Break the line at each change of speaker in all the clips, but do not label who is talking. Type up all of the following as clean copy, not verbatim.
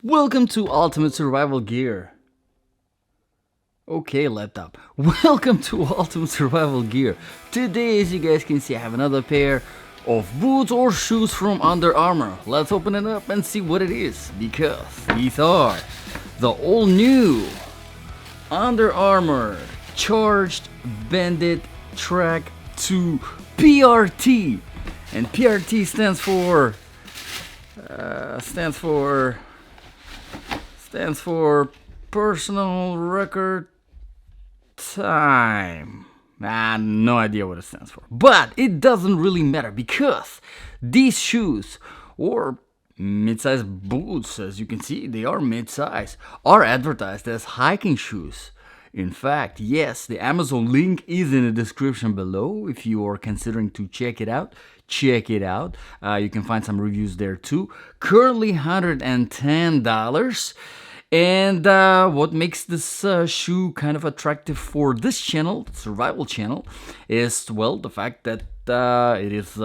Welcome to Ultimate Survival Gear. Okay, laptop. Welcome to Ultimate Survival Gear. Today, as you guys can see, I have another pair of boots or shoes from Under Armour. Let's open it up and see what it is, because these are the all new Under Armour Charged Bandit Track 2 PRT. And PRT stands for personal record time. No idea what it stands for, but it doesn't really matter, because these shoes, or mid-size boots, as you can see, they are mid-size, are advertised as hiking shoes. In fact, yes, the Amazon link is in the description below. If you are considering to check it out, check it out. You can find some reviews there too. Currently $110. And what makes this shoe kind of attractive for this channel, survival channel, is, well, the fact that it is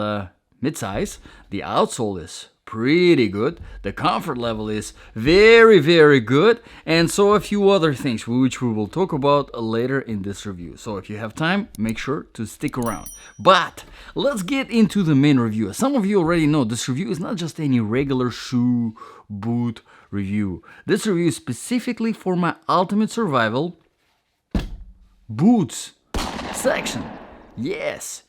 mid-size. The outsole is pretty good. The comfort level is very, very good. And so a few other things, which we will talk about later in this review. So if you have time, make sure to stick around. But let's get into the main review. As some of you already know, this review is not just any regular shoe, boot review. This review is specifically for my Ultimate Survival boots section. Yes.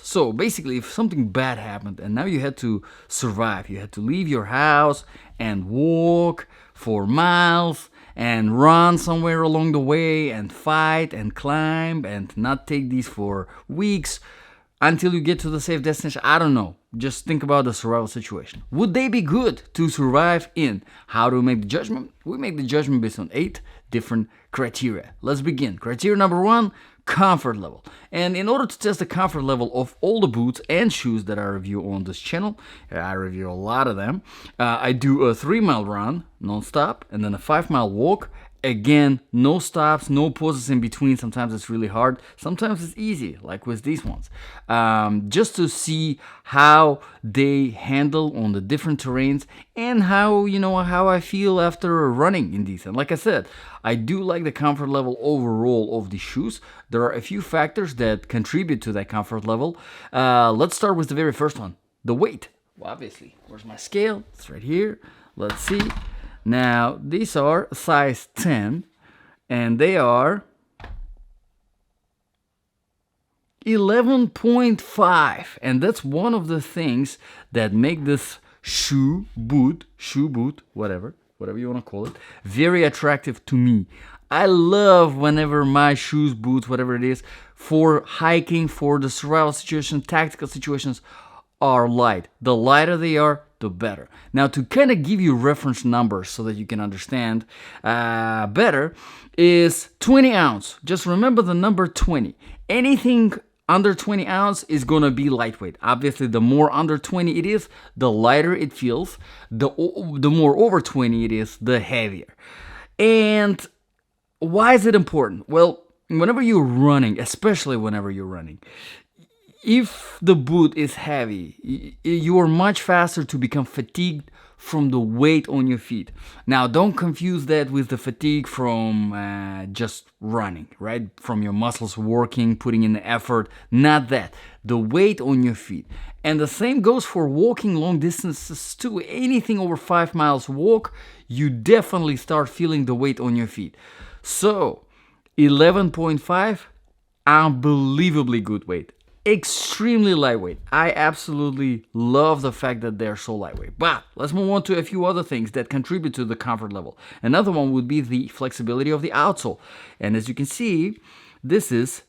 So basically, if something bad happened and now you had to survive, you had to leave your house and walk for miles and run somewhere along the way and fight and climb and not take these for weeks until you get to the safe destination. I don't know. Just think about the survival situation. Would they be good to survive in? How do we make the judgment? We make the judgment based on 8 different criteria. Let's begin. Criteria number 1, comfort level. And in order to test the comfort level of all the boots and shoes that I review on this channel, I review a lot of them, I do a 3-mile run non-stop and then a 5-mile walk. Again, no stops, no pauses in between. Sometimes it's really hard. Sometimes it's easy, like with these ones. Just to see how they handle on the different terrains and how I feel after running in these. And like I said, I do like the comfort level overall of the shoes. There are a few factors that contribute to that comfort level. Let's start with the very first one, the weight. Well, obviously, where's my scale? It's right here. Let's see. Now, these are size 10, and they are 11.5, and that's one of the things that make this shoe boot, whatever you want to call it, very attractive to me. I love whenever my shoes, boots, whatever it is, for hiking, for the survival situation, tactical situations, are light. The lighter they are, the better. Now, to kind of give you reference numbers so that you can understand better, is 20 ounce. Just remember the number 20. Anything under 20 ounce is going to be lightweight. Obviously, the more under 20 it is, the lighter it feels. The more over 20 it is, the heavier. And why is it important? Well, whenever you're running, especially whenever you're running, if the boot is heavy, you are much faster to become fatigued from the weight on your feet. Now, don't confuse that with the fatigue from just running, right? From your muscles working, putting in the effort. Not that. The weight on your feet. And the same goes for walking long distances too. Anything over 5 miles walk, you definitely start feeling the weight on your feet. So, 11.5, unbelievably good weight. Extremely lightweight. I absolutely love the fact that they're so lightweight. But let's move on to a few other things that contribute to the comfort level. Another one would be the flexibility of the outsole. And as you can see, this is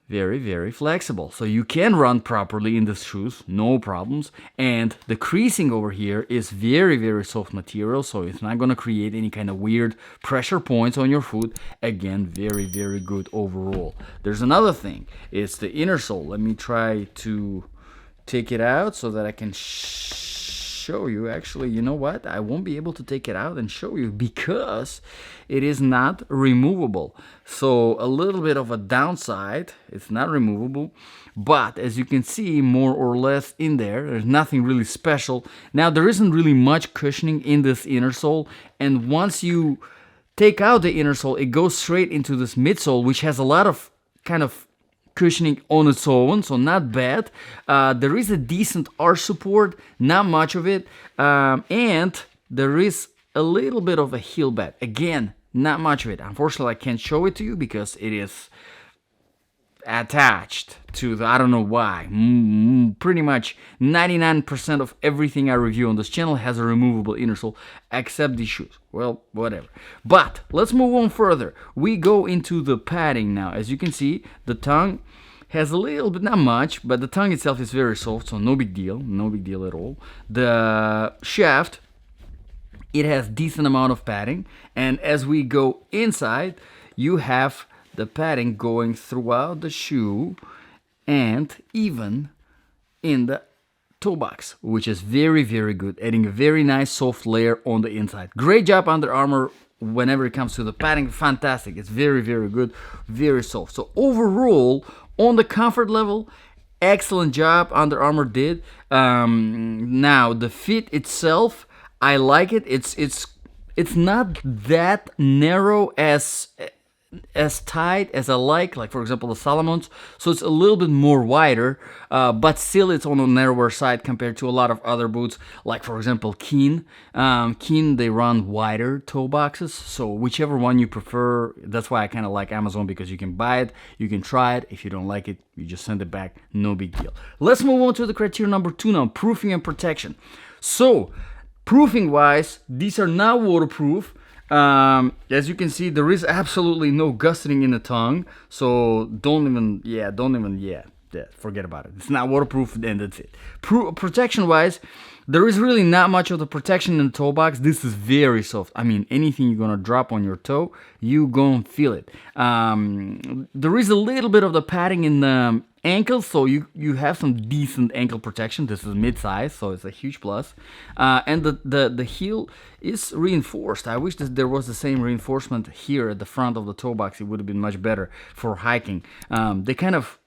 very, very flexible. So you can run properly in the shoes, no problems. And the creasing over here is very, very soft material, so it's not going to create any kind of weird pressure points on your foot. Again, very, very good overall. There's another thing. It's the inner sole. Let me try to take it out so that I can show you. Actually, you know what? I won't be able to take it out and show you because it is not removable. So a little bit of a downside, it's not removable. But as you can see, more or less in there, there's nothing really special. Now, there isn't really much cushioning in this inner sole. And once you take out the inner sole, it goes straight into this midsole, which has a lot of kind of cushioning on its own, so not bad. There is a decent arch support, not much of it, and there is a little bit of a heel bed. Again, not much of it. Unfortunately, I can't show it to you because it is attached to the, I don't know why. Pretty much 99% of everything I review on this channel has a removable inner sole, except these shoes. Well, whatever. But let's move on further. We go into the padding now. As you can see, the tongue has a little bit, not much, but the tongue itself is very soft, so no big deal. No big deal at all. The shaft, it has decent amount of padding, and as we go inside, you have the padding going throughout the shoe and even in the toe box, which is very, very good, adding a very nice soft layer on the inside. Great job, Under Armour, whenever it comes to the padding. Fantastic. It's very, very good, very soft. So overall, on the comfort level, excellent job Under Armour did. Now the fit itself, I like it. It's not that narrow as tight as I like for example the Salomons, so it's a little bit more wider, but still it's on the narrower side compared to a lot of other boots, like for example Keen. They run wider toe boxes, so whichever one you prefer. That's why I kind of like Amazon, because you can buy it, you can try it. If you don't like it, you just send it back, no big deal. Let's move on to the criteria number 2 now, proofing and protection. So proofing wise, these are not waterproof. As you can see, there is absolutely no gusseting in the tongue, so don't even forget about it. It's not waterproof, and that's it. Protection wise, there is really not much of the protection in the toe box. This is very soft. I mean, anything you're gonna drop on your toe, you gonna feel it. There is a little bit of the padding in the ankles, so you have some decent ankle protection. This is mid-size, so it's a huge plus. And the heel is reinforced. I wish that there was the same reinforcement here at the front of the toe box. It would have been much better for hiking. They kind of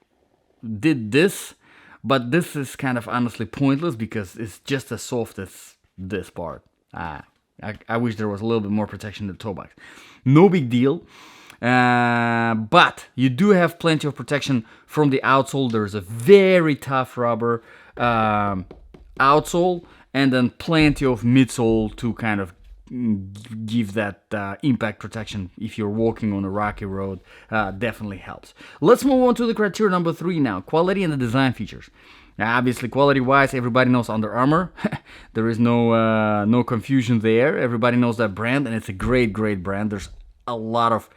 did this, but this is kind of honestly pointless because it's just as soft as this part. I wish there was a little bit more protection in the toe box. No big deal. But you do have plenty of protection from the outsole. There's a very tough rubber outsole, and then plenty of midsole to kind of give that impact protection if you're walking on a rocky road. Definitely helps. Let's move on to the criteria number 3 now, quality and the design features. Now, obviously, quality-wise, everybody knows Under Armour. There is no confusion there. Everybody knows that brand, and it's a great, great brand. There's a lot of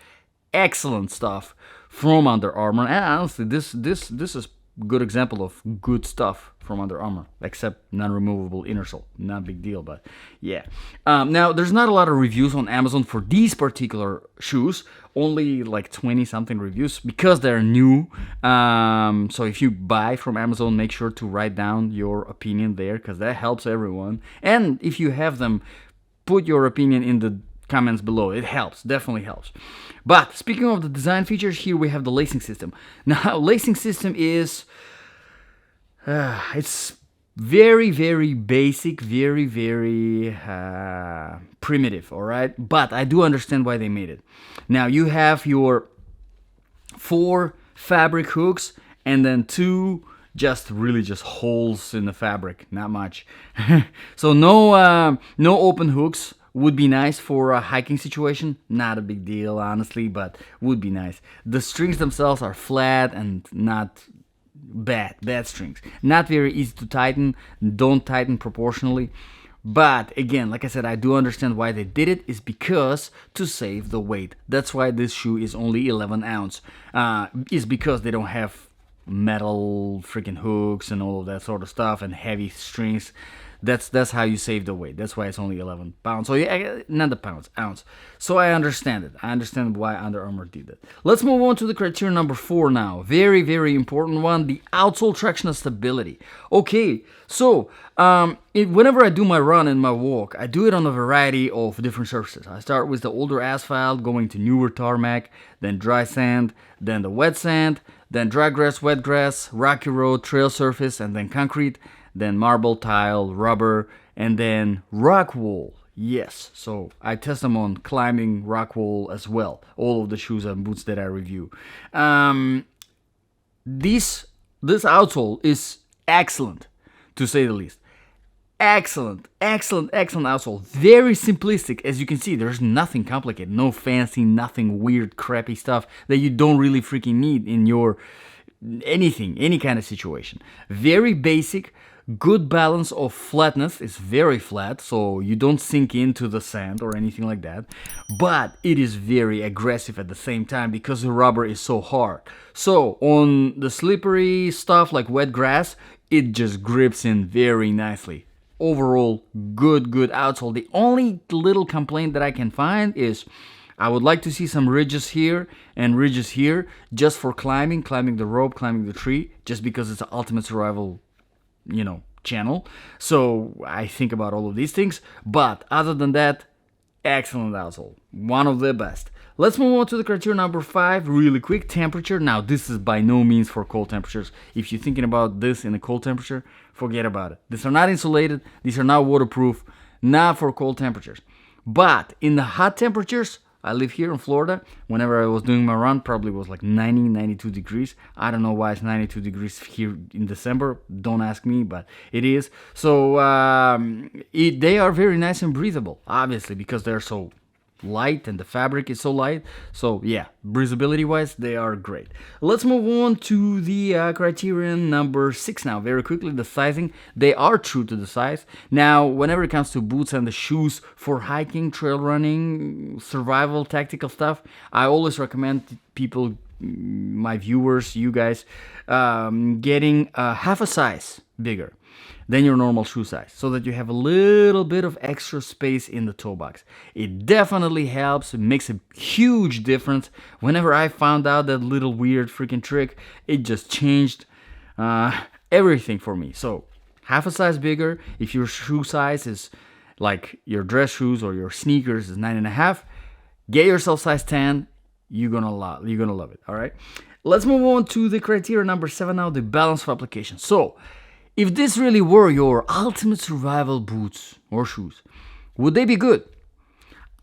excellent stuff from Under Armour, and honestly, this is a good example of good stuff from Under Armour, except non-removable inner sole. Not a big deal, but yeah. Now, there's not a lot of reviews on Amazon for these particular shoes. Only like 20-something reviews because they're new. So if you buy from Amazon, make sure to write down your opinion there, because that helps everyone. And if you have them, put your opinion in the comments below. It helps, definitely helps. But speaking of the design features, here we have the lacing system. Now, lacing system is it's very, very basic, very, very primitive, all right? But I do understand why they made it. Now, you have your 4 fabric hooks and then 2 just holes in the fabric, not much. So no open hooks. Would be nice for a hiking situation. Not a big deal, honestly, but would be nice. The strings themselves are flat and not bad strings. Not very easy to tighten. Don't tighten proportionally. But again, like I said, I do understand why they did it. Is because to save the weight. That's why this shoe is only 11 ounce. Is because they don't have metal freaking hooks and all of that sort of stuff and heavy strings. That's how you save the weight. That's why it's only 11 pounds. So yeah, not the pounds, ounce. So I understand it. I understand why Under Armour did that. Let's move on to the criteria number 4 now. Very, very important one, the outsole traction and stability. Okay, so whenever I do my run and my walk, I do it on a variety of different surfaces. I start with the older asphalt, going to newer tarmac, then dry sand, then the wet sand, then dry grass, wet grass, rocky road, trail surface, and then concrete, then marble, tile, rubber, and then rock wool. Yes, so I test them on climbing, rock wool as well. All of the shoes and boots that I review. This outsole is excellent, to say the least. Excellent outsole. Very simplistic. As you can see, there's nothing complicated. No fancy, nothing weird, crappy stuff that you don't really freaking need in your any kind of situation. Very basic, good balance of flatness. It's very flat, so you don't sink into the sand or anything like that. But it is very aggressive at the same time because the rubber is so hard. So on the slippery stuff like wet grass, it just grips in very nicely. Overall, good outsole. The only little complaint that I can find is I would like to see some ridges here and ridges here just for climbing the rope, climbing the tree, just because it's an ultimate survival, channel. So I think about all of these things. But other than that, excellent outsole. One of the best. Let's move on to the criteria number 5 really quick. Temperature. Now, this is by no means for cold temperatures. If you're thinking about this in a cold temperature, forget about it. These are not insulated. These are not waterproof. Not for cold temperatures. But in the hot temperatures, I live here in Florida. Whenever I was doing my run, probably was like 90, 92 degrees. I don't know why it's 92 degrees here in December. Don't ask me, but it is. So they are very nice and breathable, obviously, because they're so light and the fabric is so light. So yeah, breathability wise, they are great. Let's move on to the criterion number 6 now. Very quickly, the sizing. They are true to the size. Now, whenever it comes to boots and the shoes for hiking, trail running, survival, tactical stuff, I always recommend people, my viewers, you guys, getting half a size bigger than your normal shoe size, so that you have a little bit of extra space in the toe box. It definitely helps. It makes a huge difference. Whenever I found out that little weird freaking trick, it just changed everything for me. So half a size bigger. If your shoe size is like your dress shoes or your sneakers is 9.5, get yourself size 10. You're gonna love it. All right. Let's move on to the criteria number 7 now, the balance of application. So if this really were your ultimate survival boots or shoes, would they be good?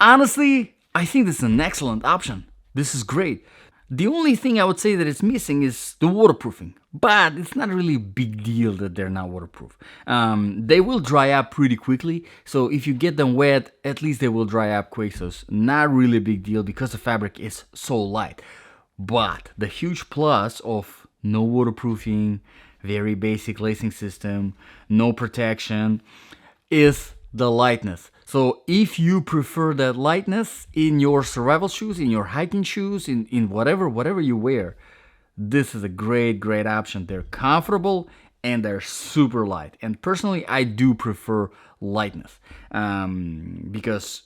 Honestly, I think this is an excellent option. This is great. The only thing I would say that it's missing is the waterproofing. But it's not really a big deal that they're not waterproof. They will dry up pretty quickly. So if you get them wet, at least they will dry up quick. So it's not really a big deal because the fabric is so light. But the huge plus of no waterproofing, very basic lacing system, no protection, is the lightness. So if you prefer that lightness in your survival shoes, in your hiking shoes, in whatever you wear, this is a great option. They're comfortable and they're super light. And personally, I do prefer lightness because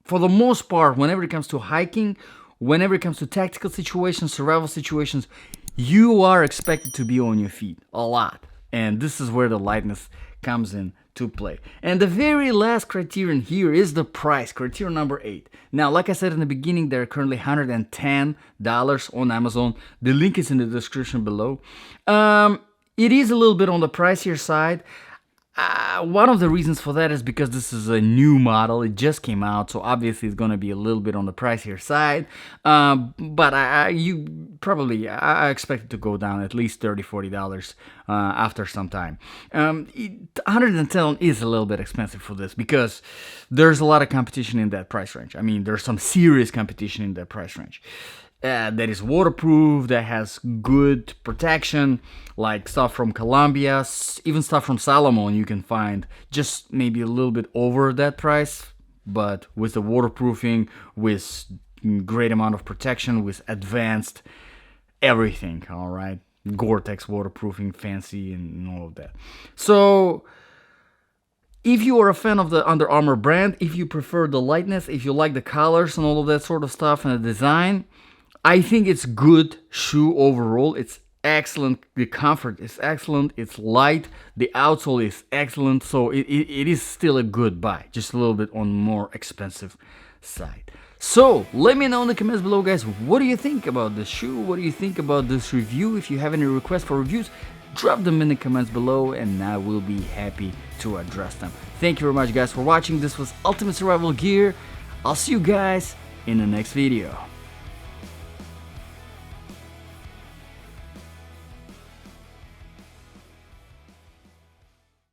for the most part, whenever it comes to hiking, whenever it comes to tactical situations, survival situations, you are expected to be on your feet a lot. And this is where the lightness comes in to play. And the very last criterion here is the price, criterion number 8. Now, like I said in the beginning, they're currently $110 on Amazon. The link is in the description below. It is a little bit on the pricier side. One of the reasons for that is because this is a new model. It just came out, so obviously it's going to be a little bit on the pricier side. But I expect it to go down at least $30, $40 after some time. 110 is a little bit expensive for this because there's a lot of competition in that price range. I mean, there's some serious competition in that price range. That is waterproof, that has good protection, like stuff from Columbia, even stuff from Salomon you can find just maybe a little bit over that price, but with the waterproofing, with great amount of protection, with advanced everything, all right? Gore-Tex waterproofing, fancy, and all of that. So If you are a fan of the Under Armour brand, if you prefer the lightness, if you like the colors and all of that sort of stuff and the design, I think it's good shoe overall. It's excellent. The comfort is excellent. It's light. The outsole is excellent. So it is still a good buy, just a little bit on more expensive side. So let me know in the comments below, guys, what do you think about this shoe? What do you think about this review? If you have any requests for reviews, drop them in the comments below and I will be happy to address them. Thank you very much, guys, for watching. This was Ultimate Survival Gear. I'll see you guys in the next video.